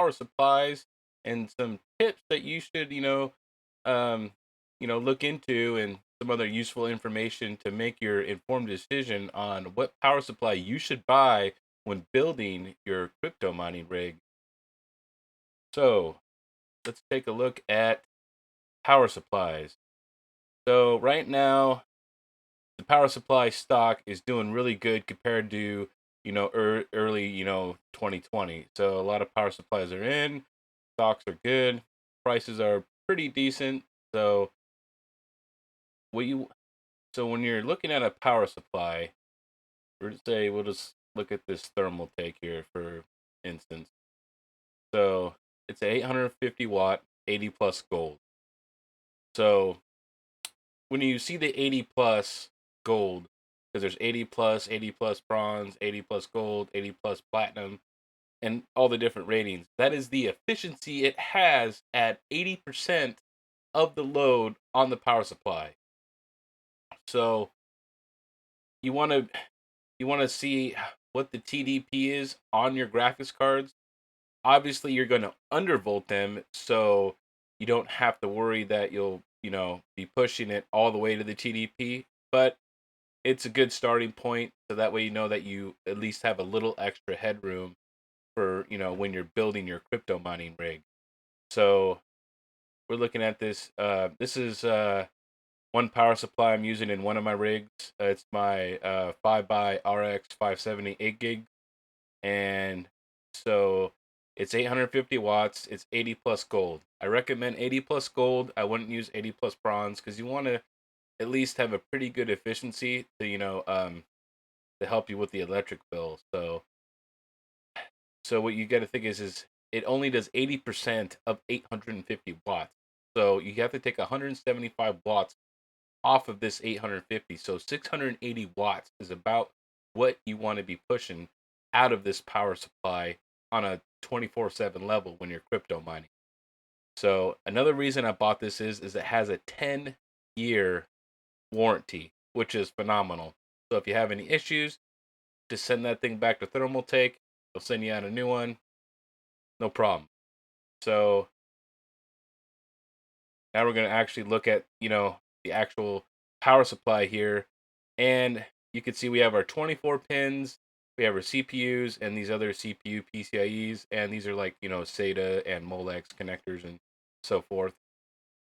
power supplies and some tips that you should, um, look into, and some other useful information to make your informed decision on what power supply you should buy when building your crypto mining rig. So let's take a look at power supplies. So right now, the power supply stock is doing really good compared to early 2020. So a lot of power supplies are in, stocks are good, prices are pretty decent. So what you so when you're looking at a power supply, we'll just look at this thermal take here for instance. So it's a 850 watt 80 plus gold. So when you see the 80 plus gold, because there's 80 plus bronze, 80 plus gold, 80 plus platinum, and all the different ratings, that is the efficiency it has at 80% of the load on the power supply. So you want to you want to see what the TDP is on your graphics cards. Obviously, you're going to undervolt them, so you don't have to worry that you'll be pushing it all the way to the TDP. But it's a good starting point, so that way you know that you at least have a little extra headroom for when you're building your crypto mining rig. So we're looking at this. This is one power supply I'm using in one of my rigs. It's my 5 by RX 570 8 gig, and so it's 850 watts. It's 80 plus gold. I recommend 80 plus gold. I wouldn't use 80 plus bronze because you want to at least have a pretty good efficiency to to help you with the electric bill. So what you got to think is it only does 80% of 850 watts. So you have to take 175 watts off of this 850. So 680 watts is about what you want to be pushing out of this power supply on a 24/7 level when you're crypto mining. So another reason I bought this is it has a 10-year warranty, which is phenomenal. So if you have any issues, just send that thing back to Thermaltake. They'll send you out a new one, no problem. So now we're gonna actually look at the actual power supply here, and you can see we have our 24 pins, we have our CPUs, and these other CPU PCIe's, and these are like SATA and Molex connectors and so forth.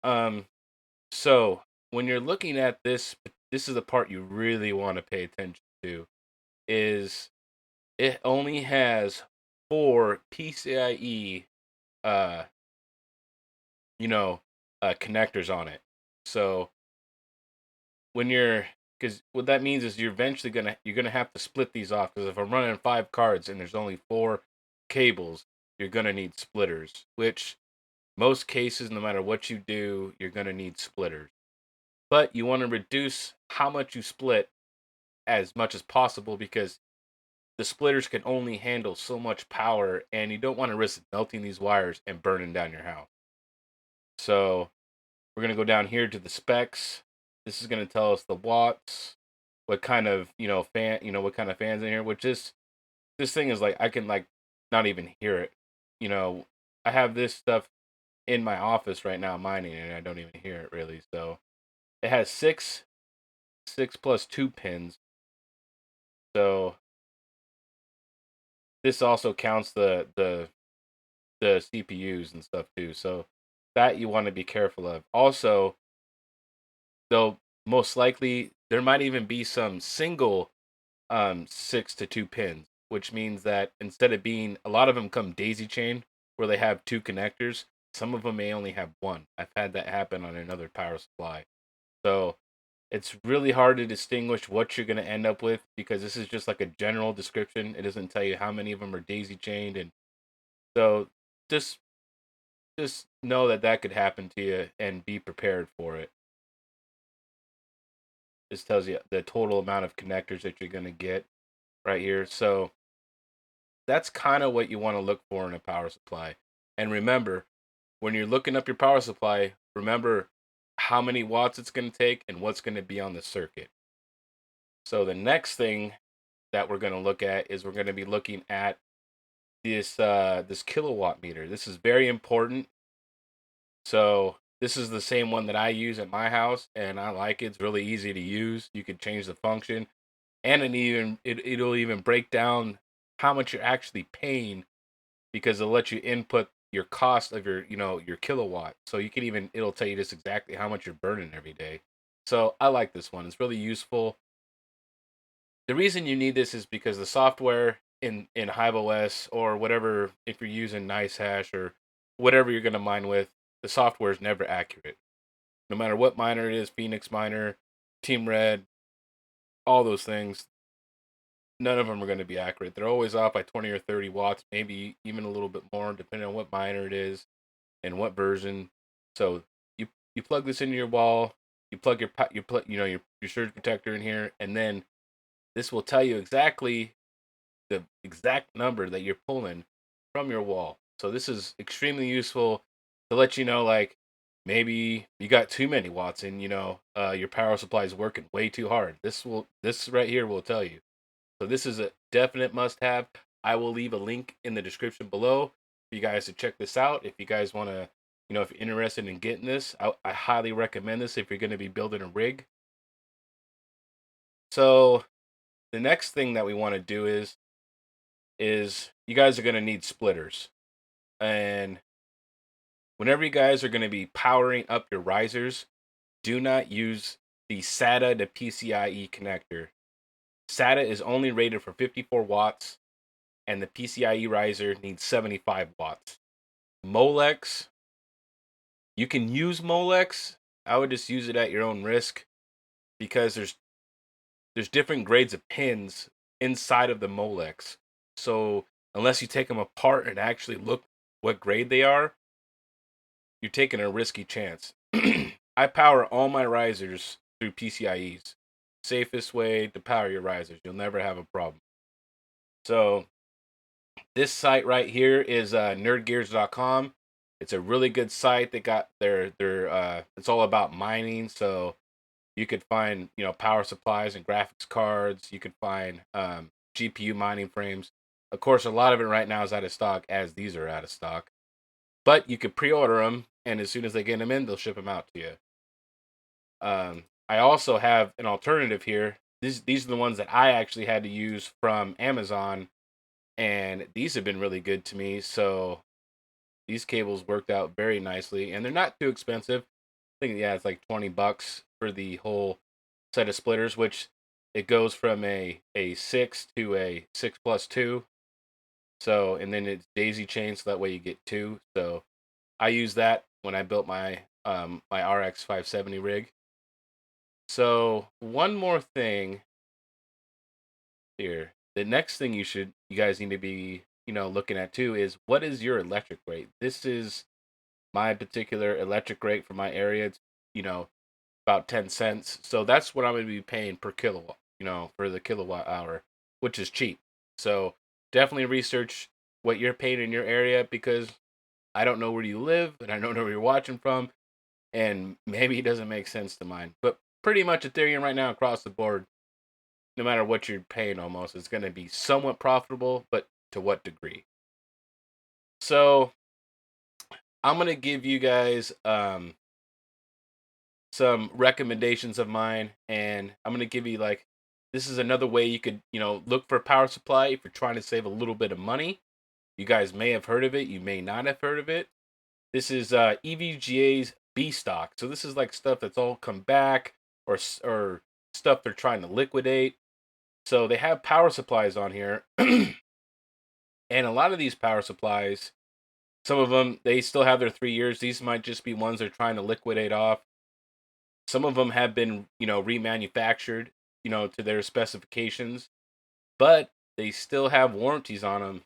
Um, so when you're looking at this is the part you really want to pay attention to. Is it only has 4 PCIe uh you know connectors on it. So when because what that means is you're gonna have to split these off, because if I'm running 5 cards and there's only 4 cables, you're gonna need splitters, which most cases, no matter what you do, you're gonna need splitters. But you want to reduce how much you split as much as possible, because the splitters can only handle so much power, and you don't want to risk melting these wires and burning down your house. So we're going to go down here to the specs. This is going to tell us the watts, what kind of what kind of fans in here. Which this thing is like, I can like not even hear it. You know, I have this stuff in my office right now mining, and I don't even hear it really. So it has 6 plus 2 pins. So this also counts the CPUs and stuff too. So that you want to be careful of. Also, though, most likely there might even be some single 6 to 2 pins, which means that instead of being, a lot of them come daisy chain where they have 2 connectors. Some of them may only have one. I've had that happen on another power supply. So it's really hard to distinguish what you're going to end up with, because this is just like a general description. It doesn't tell you how many of them are daisy chained, and so just just know that that could happen to you and be prepared for it. This tells you the total amount of connectors that you're going to get right here. So that's kind of what you want to look for in a power supply. And remember, when you're looking up your power supply, remember how many watts it's going to take and what's going to be on the circuit. So the next thing that we're going to look at is we're going to be looking at this kilowatt meter. This is very important. So this is the same one that I use at my house, and I like it. It's really easy to use. You can change the function, and it'll even break down how much you're actually paying because it'll let you input your cost of your kilowatt. So you can even it'll tell you just exactly how much you're burning every day. So I like this one. It's really useful. The reason you need this is because the software in HiveOS or whatever, if you're using NiceHash or whatever you're gonna mine with, the software is never accurate. No matter what miner it is, Phoenix Miner, Team Red, all those things, none of them are going to be accurate. They're always off by 20 or 30 watts, maybe even a little bit more, depending on what miner it is and what version. So you plug this into your wall, you plug your surge protector in here, and then this will tell you exactly the exact number that you're pulling from your wall. So this is extremely useful to let you know, like, maybe you got too many watts and your power supply is working way too hard. This right here will tell you. So this is a definite must have. I will leave a link in the description below for you guys to check this out. If you guys want to, if you're interested in getting this, I highly recommend this if you're going to be building a rig. So the next thing that we want to do is you guys are going to need splitters. And whenever you guys are going to be powering up your risers, do not use the SATA to PCIe connector. SATA is only rated for 54 watts, and the PCIe riser needs 75 watts. Molex, you can use Molex. I would just use it at your own risk because there's different grades of pins inside of the Molex. So unless you take them apart and actually look what grade they are, you're taking a risky chance. I power all my risers through PCIe's. Safest way to power your risers. You'll never have a problem. So this site right here is nerdgears.com. It's a really good site. They got their it's all about mining, so you could find, power supplies and graphics cards. You could find GPU mining frames. Of course, a lot of it right now is out of stock, as these are out of stock. But you could pre-order them, and as soon as they get them in, they'll ship them out to you. I also have an alternative here. These are the ones that I actually had to use from Amazon, and these have been really good to me. So these cables worked out very nicely, and they're not too expensive. I think, yeah, it's like $20 for the whole set of splitters, which it goes from a 6 to a 6+2. So, and then it's daisy chain, so that way you get two. So I use that when I built my RX 570 rig. So one more thing here. The next thing you guys need to be, looking at too is, what is your electric rate? This is my particular electric rate for my area. It's, about 10 cents. So that's what I'm going to be paying per kilowatt, for the kilowatt hour, which is cheap. So definitely research what you're paying in your area, because I don't know where you live and I don't know where you're watching from, and maybe it doesn't make sense to mine. But pretty much Ethereum right now across the board, no matter what you're paying, almost, it's going to be somewhat profitable, but to what degree? So I'm going to give you guys some recommendations of mine, and I'm going to give you, like, this is another way you could, look for a power supply if you're trying to save a little bit of money. You guys may have heard of it, you may not have heard of it. This is EVGA's B stock. So this is like stuff that's all come back, or stuff they're trying to liquidate. So they have power supplies on here. And a lot of these power supplies, some of them, they still have their 3 years. These might just be ones they're trying to liquidate off. Some of them have been, remanufactured, to their specifications, but they still have warranties on them.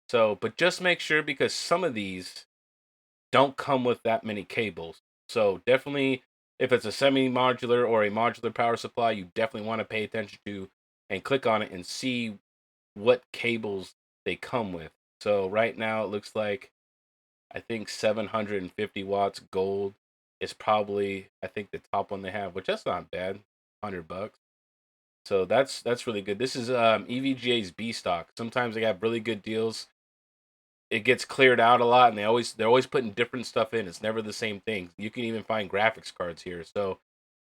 So, but just make sure, because some of these don't come with that many cables. So definitely, if it's a semi-modular or a modular power supply, you definitely want to pay attention to and click on it and see what cables they come with. So right now it looks like, I think 750 watts gold is probably, I think, the top one they have, which that's not bad, $100. So that's really good. This is EVGA's B stock. Sometimes they have really good deals. it gets cleared out a lot, and they're always putting different stuff in. It's never the same thing. You can even find graphics cards here. So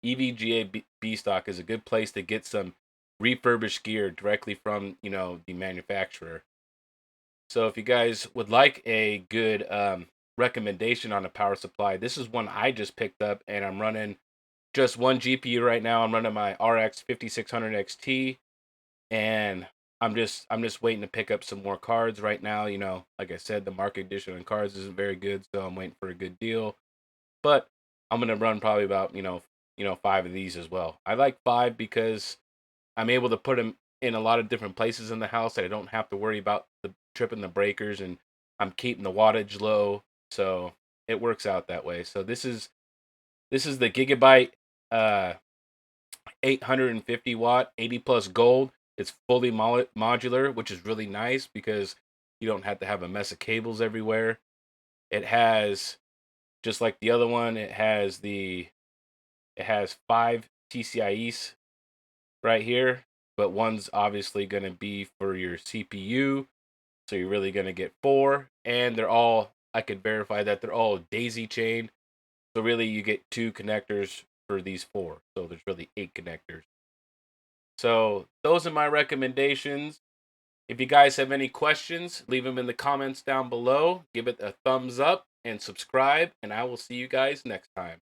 EVGA B stock is a good place to get some refurbished gear directly from the manufacturer. So if you guys would like a good recommendation on a power supply, this is one I just picked up, and I'm running just one GPU right now. I'm running my RX 5600 XT, and I'm just waiting to pick up some more cards right now. Like I said, the market condition on cards isn't very good, so I'm waiting for a good deal. But I'm gonna run probably about five of these as well. I like five because I'm able to put them in a lot of different places in the house that I don't have to worry about the tripping the breakers, and I'm keeping the wattage low, so it works out that way. So this is the Gigabyte uh 850 watt 80 plus gold. It's fully modular, which is really nice because you don't have to have a mess of cables everywhere. It has, just like the other one, it has 5 TCIEs right here, but one's obviously going to be for your CPU, so you're really going to get four, and I could verify that they're all daisy chained, so really you get two connectors for these four, so there's really 8 connectors. So those are my recommendations. If you guys have any questions, leave them in the comments down below. Give it a thumbs up and subscribe, and I will see you guys next time.